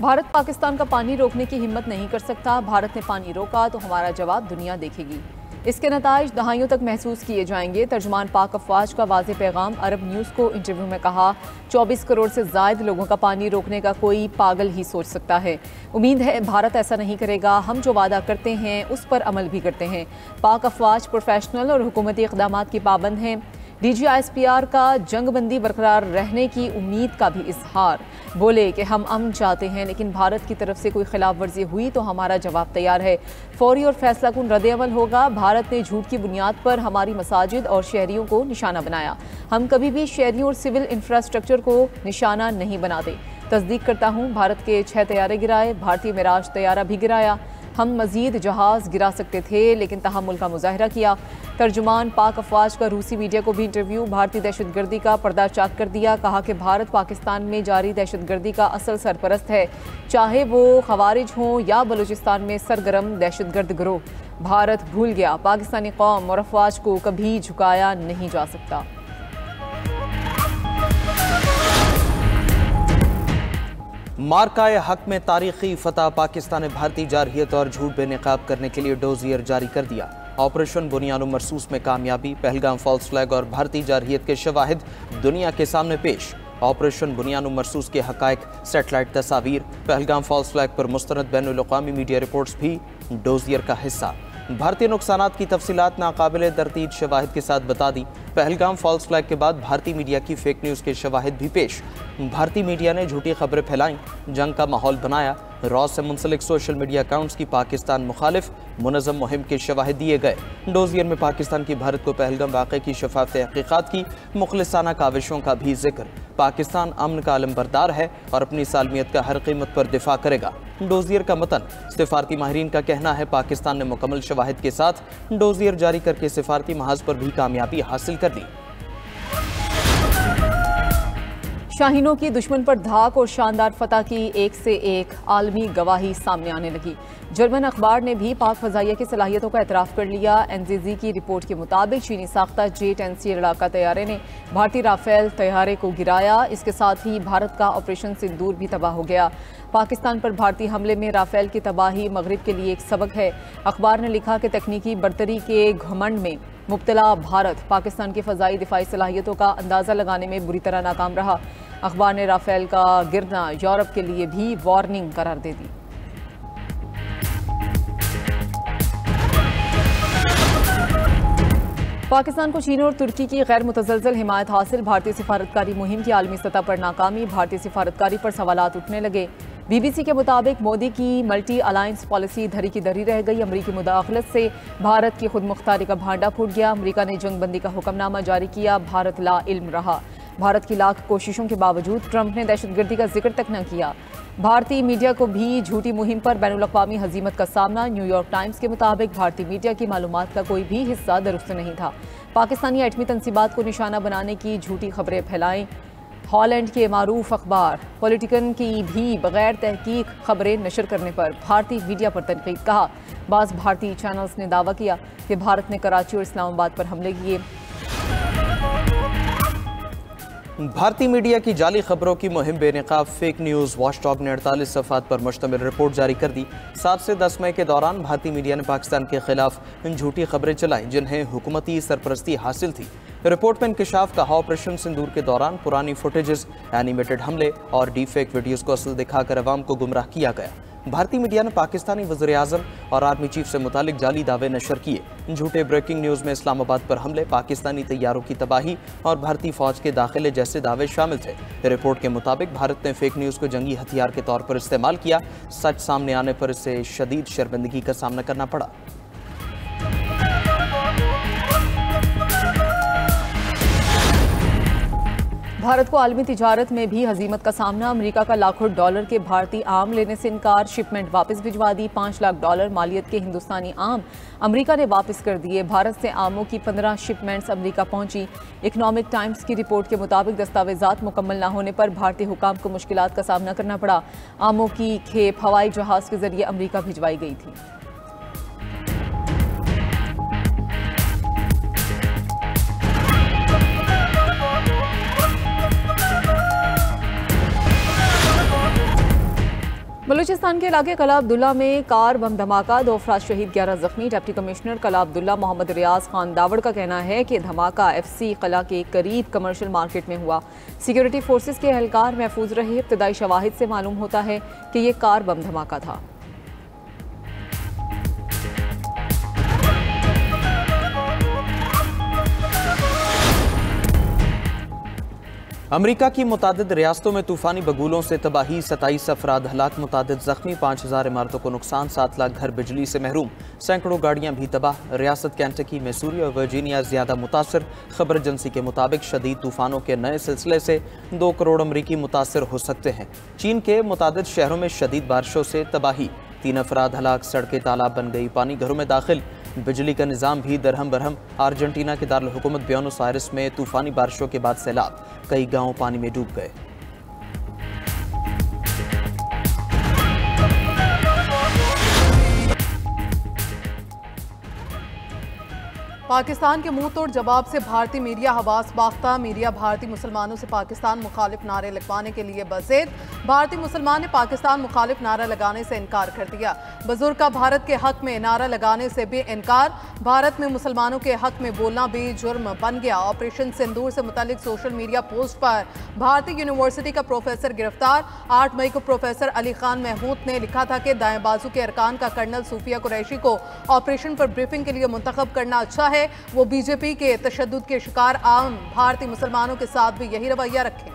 भारत पाकिस्तान का पानी रोकने की हिम्मत नहीं कर सकता। भारत ने पानी रोका तो हमारा जवाब दुनिया देखेगी। इसके नताइज दहाइयों तक महसूस किए जाएंगे। तर्जुमान पाक अफवाज का वाज़े पैगाम। अरब न्यूज़ को इंटरव्यू में कहा, 24 करोड़ से ज़ायद लोगों का पानी रोकने का कोई पागल ही सोच सकता है। उम्मीद है भारत ऐसा नहीं करेगा। हम जो वादा करते हैं उस पर अमल भी करते हैं। पाक अफवाज प्रोफेशनल और हुकूमती इक़दाम की पाबंद हैं। DGISPR का जंगबंदी बरकरार रहने की उम्मीद का भी इजहार। बोले कि हम अमन चाहते हैं, लेकिन भारत की तरफ से कोई खिलाफ वर्जी हुई तो हमारा जवाब तैयार है। फौरी और फैसला कुन रद्द अमल होगा। भारत ने झूठ की बुनियाद पर हमारी मसाजिद और शहरियों को निशाना बनाया। हम कभी भी शहरियों और सिविल इंफ्रास्ट्रक्चर को निशाना नहीं बनाते। तस्दीक करता हूँ, भारत के 6 तैयारे गिराए, भारतीय मिराज तैयारा भी गिराया। हम मजीद जहाज़ गिरा सकते थे, लेकिन तहम्मुल का मुजाहरा किया। तर्जुमान पाक अफवाज का रूसी मीडिया को भी इंटरव्यू। भारतीय दहशतगर्दी का पर्दा चाक कर दिया। कहा कि भारत पाकिस्तान में जारी दहशतगर्दी का असल सरपरस्त है, चाहे वो खवारिज हों या बलूचिस्तान में सरगर्म दहशतगर्द गिरोह। भारत भूल गया, पाकिस्तानी कौम और अफवाज को कभी झुकाया नहीं जा सकता। मार्काए हक में तारीखी फतह। पाकिस्तान ने भारतीय जारहियत और झूठ बेनकाब करने के लिए डोजियर जारी कर दिया। ऑपरेशन बुनियान मरसूस में कामयाबी। पहलगाम फॉल्स फ्लैग और भारतीय जारहियत के शवाहिद दुनिया के सामने पेश। ऑपरेशन बुनियान मरसूस के हकायक, सेटेलाइट तस्वीर, पहलगाम फॉल्स फ्लैग पर मुस्तनद बैनुल-अक़वामी मीडिया रिपोर्ट्स भी डोजियर का हिस्सा। भारतीय नुकसानात की तफसीलात नाकाबिले तरतीब शवाहिद के साथ बता दी। पहलगाम फॉल्स फ्लैग के बाद भारतीय मीडिया की फेक न्यूज़ के शवाहिद भी पेश। भारतीय मीडिया ने झूठी खबरें फैलाईं, जंग का माहौल बनाया। रॉ से मुंसलिक सोशल मीडिया अकाउंट्स की पाकिस्तान मुखालिफ मुनज़्ज़म मुहिम के शवाहिद दिए गए। डोजियर में पाकिस्तान की भारत को पहलगाम वाक़े की शफाफ तहक़ीक़ात की मुखलिसाना काविशों का भी जिक्र। पाकिस्तान अमन का अलमबरदार है और अपनी सालमियत का हर कीमत पर दिफा करेगा। डोजियर का मतन। सिफारती माहिरीन का कहना है पाकिस्तान ने मुकम्मल शवाहिद के साथ डोजियर जारी करके सिफारती महाज पर भी कामयाबी हासिल कर ली। शाहीनों की दुश्मन पर धाक और शानदार फतह की एक से एक आलमी गवाही सामने आने लगी। जर्मन अखबार ने भी पाक फजाइया की सलाहियतों का एतराफ़ कर लिया। NZZ की रिपोर्ट के मुताबिक चीनी साख्ता J-10C लड़ाका तैयारे ने भारतीय राफेल तैयारे को गिराया। इसके साथ ही भारत का ऑपरेशन सिंदूर भी तबाह हो गया। पाकिस्तान पर भारतीय हमले में राफेल की तबाही मगरिब के लिए एक सबक है। अखबार ने लिखा कि तकनीकी बर्तरी के घमंड में मुब्तला भारत पाकिस्तान की फ़ज़ाई दिफाई सलाहियतों का अंदाज़ा लगाने में बुरी तरह नाकाम रहा। अखबार ने राफेल का गिरना यूरोप के लिए भी वार्निंग करार दे दी। पाकिस्तान को चीन और तुर्की की गैर मुतज़लज़ल हिमायत हासिल। भारतीय सिफारतकारी मुहिम की आलमी सतह पर नाकामी। भारतीय सिफारतकारी पर सवालात उठने लगे। BBC के मुताबिक मोदी की मल्टी अलायंस पॉलिसी धरी की धरी रह गई। अमरीकी मुदाखलत से भारत की खुद मुख्तारी का भांडा फूट गया। अमरीका ने जंगबंदी का हुक्मनामा जारी किया। भारत ला इल्म रहा। भारत की लाख कोशिशों के बावजूद ट्रंप ने दहशतगर्दी का जिक्र तक न किया। भारतीय मीडिया को भी झूठी मुहिम पर बैनुल-अक़वामी हजीमत का सामना। न्यूयॉर्क टाइम्स के मुताबिक भारतीय मीडिया की मालूमात का कोई भी हिस्सा दुरुस्त नहीं था। पाकिस्तानी एटमी तंसीबात को निशाना बनाने की झूठी खबरें फैलाईं। हॉलैंड के मारूफ अखबार पॉलिटिकन की भी बगैर तहकीक खबरें नशर करने पर भारतीय मीडिया पर तनकीद। कहा, बाज़ भारतीय चैनल्स ने दावा किया कि भारत ने कराची और इस्लामाबाद पर हमले किए। भारतीय मीडिया की जाली खबरों की मुहिम बेनकाब। फेक न्यूज़ वॉचडॉग ने 48 सफ़ात पर मुश्तमिल रिपोर्ट जारी कर दी। 7 से 10 मई के दौरान भारतीय मीडिया ने पाकिस्तान के खिलाफ झूठी खबरें चलाई जिन्हें हुकूमती सरपरस्ती हासिल थी। रिपोर्ट में इंकशाफ कहा, ऑपरेशन सिंदूर के दौरान पुरानी फुटेजेस, एनिमेटेड हमले और डी फेक वीडियोज़ को असल दिखाकर अवाम को गुमराह किया गया। भारतीय मीडिया ने पाकिस्तानी वज़ीर-ए-आज़म और आर्मी चीफ से मुतालिक जाली दावे नशर किए। झूठे ब्रेकिंग न्यूज़ में इस्लामाबाद पर हमले, पाकिस्तानी तैयारों की तबाही और भारतीय फौज के दाखिले जैसे दावे शामिल थे। रिपोर्ट के मुताबिक भारत ने फेक न्यूज़ को जंगी हथियार के तौर पर इस्तेमाल किया। सच सामने आने पर इसे शदीद शर्मिंदगी का सामना करना पड़ा। भारत को आलमी तिजारत में भी हजीमत का सामना। अमेरिका का लाखों डॉलर के भारतीय आम लेने से इनकार। शिपमेंट वापस भिजवा दी। 5 लाख डॉलर मालियत के हिंदुस्तानी आम अमेरिका ने वापस कर दिए। भारत से आमों की 15 शिपमेंट्स अमेरिका पहुंची। इकोनॉमिक टाइम्स की रिपोर्ट के मुताबिक दस्तावेजात मुकम्मल न होने पर भारतीय हुकाम को मुश्किलात का सामना करना पड़ा। आमों की खेप हवाई जहाज के जरिए अमेरिका भिजवाई गई थी। बलूचिस्तान के इलाके कला अब्दुल्ला में कार बम धमाका, 2 अफराद शहीद, 11 जख्मी। डिप्टी कमिश्नर कला अब्दुल्ला मोहम्मद रियाज खान दावड़ का कहना है कि धमाका FC कला के करीब कमर्शियल मार्केट में हुआ। सिक्योरिटी फोर्सेस के एहलकार महफूज रहे। इब्तदाई शवाहिद से मालूम होता है कि ये कार बम धमाका था। अमरीका की मुतादिद रियासतों में तूफानी बगुलों से तबाही, 27 अफराद हलाक, मुतादिद जख्मी, 5000 इमारतों को नुकसान, 7 लाख घर बिजली से महरूम, सैकड़ों गाड़ियां भी तबाह। रियासत कैंटकी, मैसूरी और वर्जीनिया ज्यादा मुतासर। खबर एजेंसी के मुताबिक शदीद तूफानों के नए सिलसिले से 2 करोड़ अमरीकी मुतासर हो सकते हैं। चीन के मुतादिद शहरों में शदीद बारिशों से तबाही, 3 अफराद हलाक, सड़कें तालाब बन गई, पानी घरों में दाखिल, बिजली का निज़ाम भी दरहम बरहम। अर्जेंटीना के दारुल हुकूमत ब्यूनस आयर्स में तूफानी बारिशों के बाद सैलाब, कई गांव पानी में डूब गए। पाकिस्तान के मुंह तोड़ जवाब से भारतीय मीडिया हवास बाख्ता। मीडिया भारतीय मुसलमानों से पाकिस्तान मुखालिफ नारे लगवाने के लिए बज़ेद। भारतीय मुसलमान ने पाकिस्तान मुखालिफ नारा लगाने से इनकार कर दिया। बुजुर्ग का भारत के हक में नारा लगाने से भी इनकार। भारत में मुसलमानों के हक में बोलना भी जुर्म बन गया। ऑपरेशन सिंदूर से मुतालिक सोशल मीडिया पोस्ट पर भारतीय यूनिवर्सिटी का प्रोफेसर गिरफ्तार। 8 मई को प्रोफेसर अली खान महमूद ने लिखा था कि दाएं बाजू के अरकान का कर्नल सूफिया कुरैशी को ऑपरेशन पर ब्रीफिंग के लिए मुंतखब करना अच्छा है। वो बीजेपी के तशद्दुद के शिकार आम भारतीय मुसलमानों के साथ भी यही रवैया रखें।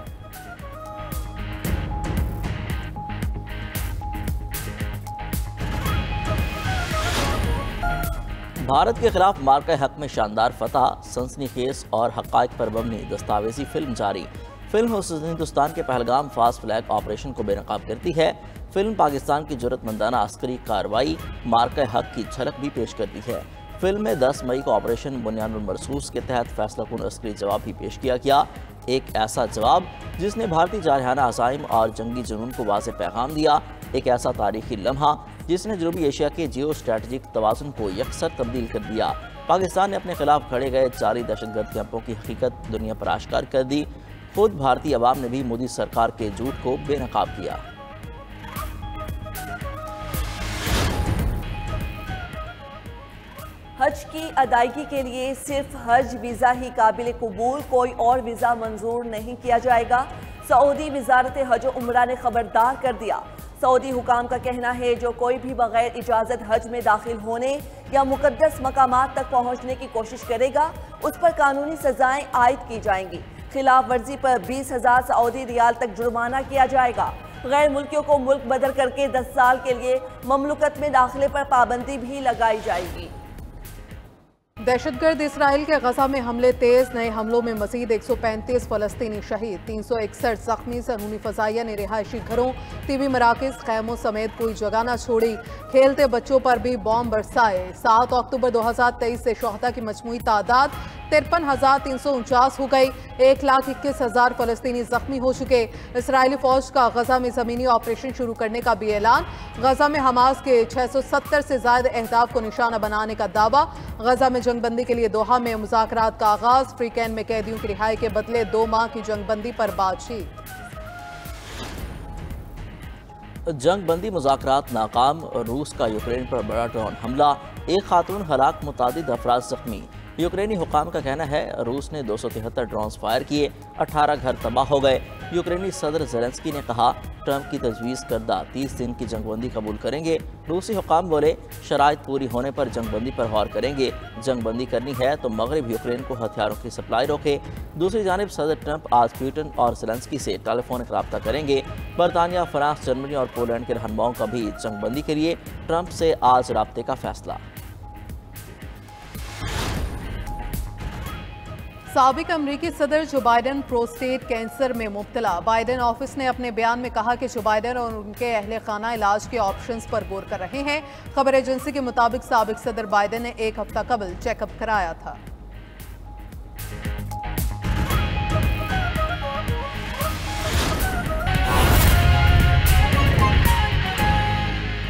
भारत के खिलाफ मार्का हक में शानदार फतह, सनसनीखेज और हक़ाइक़ पर मबनी दस्तावेजी फिल्म जारी। फिल्म हिंदुस्तान के पहलगाम फास्ट फ्लैग ऑपरेशन को बेनकाब करती है। फिल्म पाकिस्तान की जुर्रतमंदाना अस्करी कार्रवाई मार्का हक की झलक भी पेश करती है। फिल्म में 10 मई को ऑपरेशन बुनियानुल मरसूस के तहत फैसलाकुन अस्करी जवाब भी पेश किया गया। एक ऐसा जवाब जिसने भारतीय जारहाना अज़ाइम और जंगी जुनून को वाज़ेह पैगाम दिया। एक ऐसा तारीखी लम्हा जिसने जनूबी एशिया के जियो स्ट्रैटेजिक तवाज़ुन को यकसर तब्दील कर दिया। पाकिस्तान ने अपने खिलाफ खड़े गए जारी दहशतगर्द कैंपों की हकीकत दुनिया पर आश्कार कर दी। खुद भारतीय अवाम ने भी मोदी सरकार के झूठ को बेनकाब किया। हज की अदायगी के लिए सिर्फ हज वीज़ा ही काबिल कबूल, कोई और वीज़ा मंजूर नहीं किया जाएगा। सऊदी वजारत हज और उम्रा ने खबरदार कर दिया। सऊदी हुकाम का कहना है जो कोई भी बगैर इजाज़त हज में दाखिल होने या मुकद्दस मकामात तक पहुँचने की कोशिश करेगा उस पर कानूनी सजाएं आयद की जाएंगी। खिलाफ वर्जी पर 20,000 सऊदी रियाल तक जुर्माना किया जाएगा। गैर मुल्कियों को मुल्क बदल करके 10 साल के लिए ममलुकत में दाखिले पर पाबंदी भी लगाई जाएगी। दहशतगर्द इसराइल के गजा में हमले तेज, नए हमलों में मजीद 135 फलस्तीनी शहीद, 361 जख्मी। ज़रूरी फजाइया ने रिहायशी घरों, टीवी मराकज़, खैमों समेत कोई जगह न छोड़ी। खेलते बच्चों पर भी बॉम्ब बरसाए। 7 अक्टूबर 2023 से शोहदा की मजमूई तादाद 53,349 हो गई। 1,21,000 फलस्तीनी जख्मी हो चुके। इसराइली फौज का गजा में ज़मीनी ऑपरेशन शुरू करने का भी ऐलान। गजा में हमास के 670 से ज़्यादा अहदाफ को निशाना बनाने का दावा। गजा में जंगबंदी के लिए दोहा में मुज़ाकरात का आगाज। फ्री कैन में कैदियों की रिहाई के बदले 2 माह की जंगबंदी पर बातचीत। जंगबंदी मुज़ाकरात नाकाम। रूस का यूक्रेन पर बड़ा ड्रोन हमला, 1 खातून हलाक, मुतादिद अफराद जख्मी। यूक्रेनी हुकाम का कहना है रूस ने 273 ड्रोन्स फायर किए, 18 घर तबाह हो गए। यूक्रेनी सदर ज़ेलेंस्की ने कहा ट्रंप की तजवीज़ करदा 30 दिन की जंगबंदी कबूल करेंगे। रूसी हुकाम बोले शराइत पूरी होने पर जंगबंदी पर गौर करेंगे। जंगबंदी करनी है तो मगरब यूक्रेन को हथियारों की सप्लाई रोके। दूसरी जानिब सदर ट्रंप आज पुतिन और ज़ेलेंस्की से टेलीफोनिक रब्ता करेंगे। बरतानिया, फ्रांस, जर्मनी और पोलैंड के रहनुमाओं का भी जंगबंदी के लिए ट्रंप से आज रब्ते का फैसला। साबिक अमरीकी सदर जो बाइडन प्रोस्टेट कैंसर में मुब्तला। बाइडन ऑफिस ने अपने बयान में कहा कि जो बाइडन और उनके अहले खाना इलाज के ऑप्शंस पर गौर कर रहे हैं। खबर एजेंसी के मुताबिक साबिक सदर बाइडन ने 1 हफ्ता कबल चेकअप कराया था।